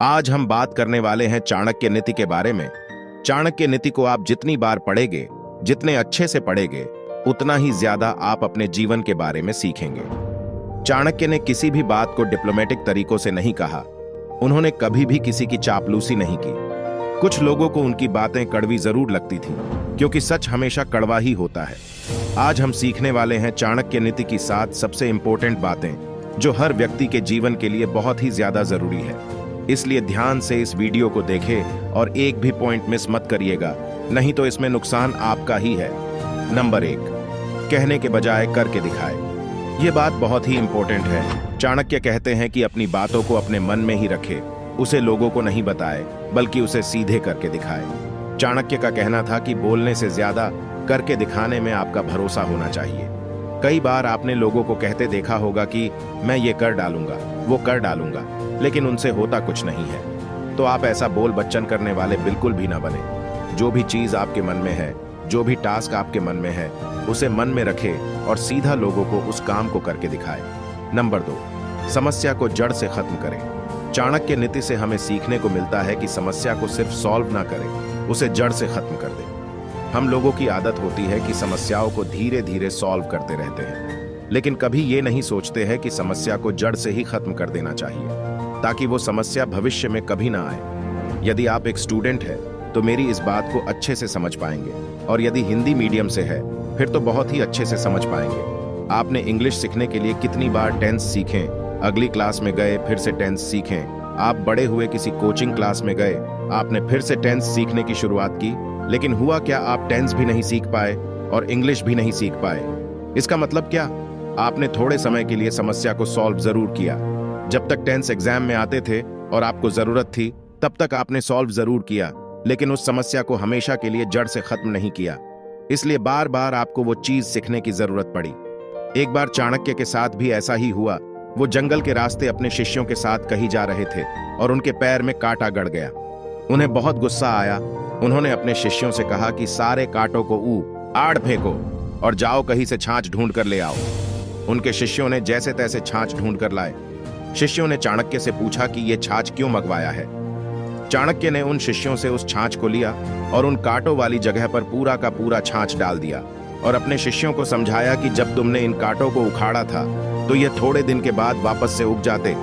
आज हम बात करने वाले हैं चाणक्य नीति के बारे में। चाणक्य नीति को आप जितनी बार पढ़ेंगे, जितने अच्छे से पढ़ेंगे, उतना ही ज्यादा आप अपने जीवन के बारे में सीखेंगे। चाणक्य ने किसी भी बात को डिप्लोमेटिक तरीकों से नहीं कहा। उन्होंने कभी भी किसी की चापलूसी नहीं की। कुछ लोगों को उनकी बातें कड़वी जरूर लगती थी, क्योंकि सच हमेशा कड़वा ही होता है। आज हम सीखने वाले हैं चाणक्य नीति की 7 सबसे इंपॉर्टेंट बातें, जो हर व्यक्ति के जीवन के लिए बहुत ही ज्यादा जरूरी है। इसलिए ध्यान से इस वीडियो को देखें और एक भी पॉइंट मिस मत करिएगा, नहीं तो इसमें नुकसान आपका ही है। नंबर 1, कहने के बजाय करके दिखाए। ये बात बहुत ही इंपॉर्टेंट है। चाणक्य कहते हैं कि अपनी बातों को अपने मन में ही रखे, उसे लोगों को नहीं बताए, बल्कि उसे सीधे करके दिखाए। चाणक्य का कहना था कि बोलने से ज्यादा करके दिखाने में आपका भरोसा होना चाहिए। कई बार आपने लोगों को कहते देखा होगा कि मैं ये कर डालूंगा, वो कर डालूंगा, लेकिन उनसे होता कुछ नहीं है। तो आप ऐसा बोल बच्चन करने वाले बिल्कुल भी ना बने। जो भी चीज आपके मन में है, जो भी टास्क आपके मन में है, उसे मन में रखें और सीधा लोगों को उस काम को करके दिखाएं। नंबर 2, समस्या को जड़ से खत्म करें। चाणक्य नीति से हमें सीखने को मिलता है कि समस्या को सिर्फ सॉल्व ना करें, उसे जड़ से खत्म कर दें। हम लोगों की आदत होती है कि समस्याओं को धीरे धीरे सॉल्व करते रहते हैं, लेकिन कभी ये नहीं सोचते हैं कि समस्या को जड़ से ही खत्म कर देना चाहिए, ताकि वो समस्या भविष्य में कभी ना आए। यदि आप एक स्टूडेंट हैं तो मेरी इस बात को अच्छे से समझ पाएंगे, और यदि हिंदी मीडियम से है फिर तो बहुत ही अच्छे से समझ पाएंगे। आपने इंग्लिश सीखने के लिए कितनी बार टेंस सीखें, अगली क्लास में गए फिर से टेंस सीखें। आप बड़े हुए किसी कोचिंग क्लास में गए, आपने फिर से टेंस सीखने की शुरुआत की, लेकिन हुआ क्या, आप टेंस भी नहीं सीख पाए और इंग्लिश भी नहीं सीख पाए। इसका मतलब क्या? आपने थोड़े समय के लिए समस्या को सॉल्व जरूर किया। जब तक टेंस एग्जाम में आते थे और आपको जरूरत थी, तब तक आपने सॉल्व जरूर किया, लेकिन उस समस्या को हमेशा के लिए जड़ से खत्म नहीं किया। इसलिए बार बार आपको वो चीज सीखने की जरूरत पड़ी। एक बार चाणक्य के साथ भी ऐसा ही हुआ। वो जंगल के रास्ते अपने शिष्यों के साथ कहीं जा रहे थे और उनके पैर में कांटा गड़ गया। उन्हें बहुत गुस्सा आया। उन्होंने अपने शिष्यों से कहा कि सारे कांटों को आड़ फेंको और जाओ कहीं से छाछ ढूंढ कर ले आओ। उनके शिष्यों ने जैसे तैसे छाछ ढूंढ कर लाए। शिष्यों ने चाणक्य से पूछा कि ये छाछ क्यों मंगवाया है। चाणक्य ने उन शिष्यों से उस छाछ को लिया और उन कांटों वाली जगह पर पूरा का पूरा छाछ डाल दिया और अपने शिष्यों को समझाया कि जब तुमने इन कांटों को उखाड़ा था तो ये थोड़े दिन के बाद वापस से उग जाते,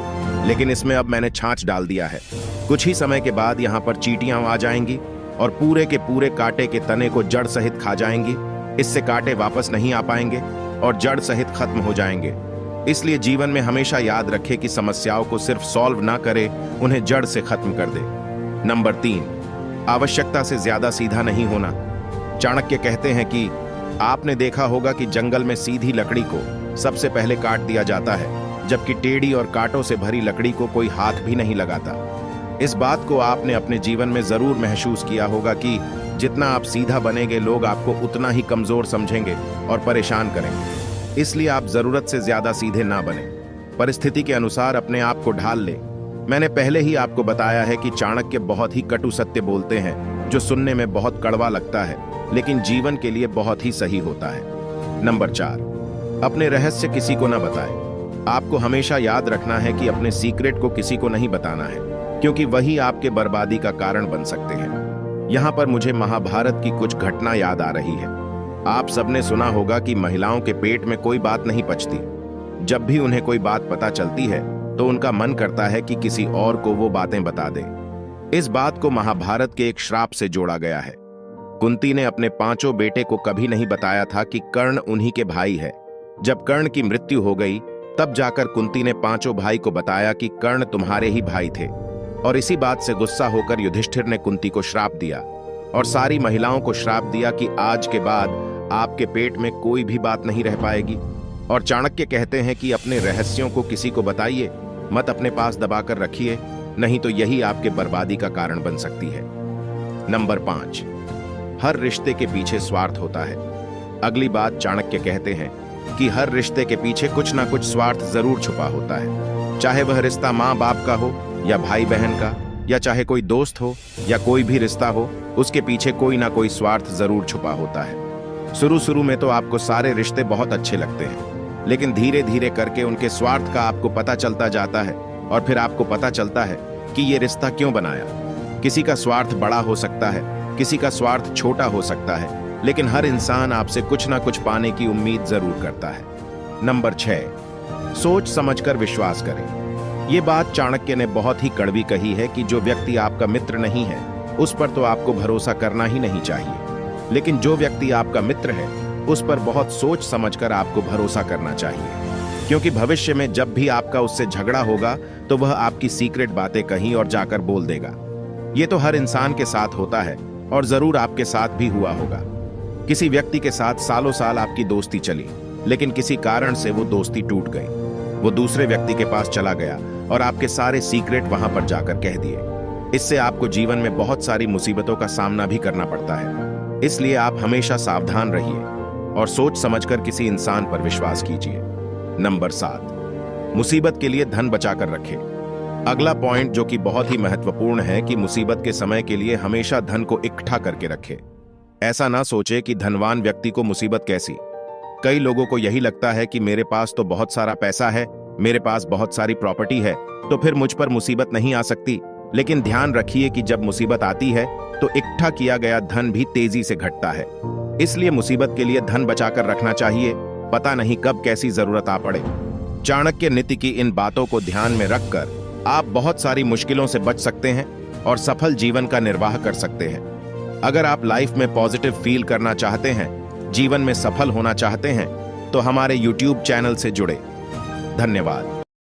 लेकिन इसमें अब मैंने छाछ डाल दिया है। कुछ ही समय के बाद यहाँ पर चींटियां आ जाएंगी और पूरे के पूरे कांटे के तने को जड़ सहित खा जाएंगी। इससे कांटे वापस नहीं आ पाएंगे और जड़ सहित खत्म हो जाएंगे। इसलिए जीवन में हमेशा याद रखें कि समस्याओं को सिर्फ सॉल्व ना करे, उन्हें जड़ से खत्म कर दे। नंबर 3, आवश्यकता से ज्यादा सीधा नहीं होना। चाणक्य कहते हैं कि आपने देखा होगा कि जंगल में सीधी लकड़ी को सबसे पहले काट दिया जाता है, जबकि टेढ़ी और कांटों से भरी लकड़ी को कोई हाथ भी नहीं लगाता। इस बात को आपने अपने जीवन में जरूर महसूस किया होगा कि जितना आप सीधा बनेंगे, लोग आपको उतना ही कमजोर समझेंगे और परेशान करेंगे। इसलिए आप जरूरत से ज्यादा सीधे ना बने। परिस्थिति के अनुसार अपने आप को ढाल ले। मैंने पहले ही आपको बताया है कि चाणक्य बहुत ही कटु सत्य बोलते हैं, जो सुनने में बहुत कड़वा लगता है, लेकिन जीवन के लिए बहुत ही सही होता है। नंबर 4, अपने रहस्य किसी को ना बताएं। आपको हमेशा याद रखना है कि अपने सीक्रेट को किसी को नहीं बताना है, क्योंकि वही आपके बर्बादी का कारण बन सकते हैं। यहाँ पर मुझे महाभारत की कुछ घटना याद आ रही है। आप सबने सुना होगा कि महिलाओं के पेट में कोई बात नहीं पचती। जब भी उन्हें कोई बात पता चलती है तो उनका मन करता है कि किसी और को वो बातें बता दे। इस बात को महाभारत के एक श्राप से जोड़ा गया है। कुंती ने अपने 5 बेटे को कभी नहीं बताया था कि कर्ण उन्हीं के भाई है। जब कर्ण की मृत्यु हो गई, तब जाकर कुंती ने 5 भाई को बताया कि कर्ण तुम्हारे ही भाई थे। और इसी बात से गुस्सा होकर युधिष्ठिर ने कुंती को श्राप दिया और सारी महिलाओं को श्राप दिया कि आज के बाद आपके पेट में कोई भी बात नहीं रह पाएगी। और चाणक्य कहते हैं कि अपने रहस्यों को किसी को बताइए मत, अपने पास दबाकर रखिए, नहीं तो यही आपके बर्बादी का कारण बन सकती है। नंबर 5, हर रिश्ते के पीछे स्वार्थ होता है। अगली बात चाणक्य कहते हैं कि हर रिश्ते के पीछे कुछ ना कुछ स्वार्थ जरूर छुपा होता है। चाहे वह रिश्ता माँ बाप का हो या भाई बहन का, या चाहे कोई दोस्त हो या कोई भी रिश्ता हो, उसके पीछे कोई ना कोई स्वार्थ जरूर छुपा होता है। शुरू में तो आपको सारे रिश्ते बहुत अच्छे लगते हैं, लेकिन धीरे धीरे करके उनके स्वार्थ का आपको पता चलता जाता है और फिर आपको पता चलता है कि ये रिश्ता क्यों बनाया। किसी का स्वार्थ बड़ा हो सकता है, किसी का स्वार्थ छोटा हो सकता है, लेकिन हर इंसान आपसे कुछ ना कुछ पाने की उम्मीद जरूर करता है। नंबर 6, सोच समझकर विश्वास करें। ये बात चाणक्य ने बहुत ही कड़वी कही है कि जो व्यक्ति आपका मित्र नहीं है उस पर तो आपको भरोसा करना ही नहीं चाहिए, लेकिन जो व्यक्ति आपका मित्र है उस पर बहुत सोच समझकर आपको भरोसा करना चाहिए, क्योंकि भविष्य में जब भी आपका उससे झगड़ा होगा तो वह आपकी सीक्रेट बातें कहीं और जाकर बोल देगा। ये तो हर इंसान के साथ होता है और जरूर आपके साथ भी हुआ होगा। किसी व्यक्ति के साथ सालों साल आपकी दोस्ती चली, लेकिन किसी कारण से वो दोस्ती टूट गई। वो दूसरे व्यक्ति के पास चला गया और आपके सारे सीक्रेट वहां पर जाकर कह दिए। इससे आपको जीवन में बहुत सारी मुसीबतों का सामना भी करना पड़ता है। इसलिए आप हमेशा सावधान रहिए और सोच समझकर किसी इंसान पर विश्वास कीजिए। नंबर 7, मुसीबत के लिए धन बचाकर रखें। अगला पॉइंट जो कि बहुत ही महत्वपूर्ण है कि मुसीबत के समय के लिए हमेशा धन को इकट्ठा करके रखें। ऐसा ना सोचे कि धनवान व्यक्ति को मुसीबत कैसी। कई लोगों को यही लगता है कि मेरे पास तो बहुत सारा पैसा है, मेरे पास बहुत सारी प्रॉपर्टी है, तो फिर मुझ पर मुसीबत नहीं आ सकती। लेकिन ध्यान रखिए कि जब मुसीबत आती है तो इकट्ठा किया गया धन भी तेजी से घटता है। इसलिए मुसीबत के लिए धन बचाकर रखना चाहिए, पता नहीं कब कैसी जरूरत आ पड़े। चाणक्य नीति की इन बातों को ध्यान में रखकर आप बहुत सारी मुश्किलों से बच सकते हैं और सफल जीवन का निर्वाह कर सकते हैं। अगर आप लाइफ में पॉजिटिव फील करना चाहते हैं, जीवन में सफल होना चाहते हैं, तो हमारे YouTube चैनल से जुड़े। धन्यवाद।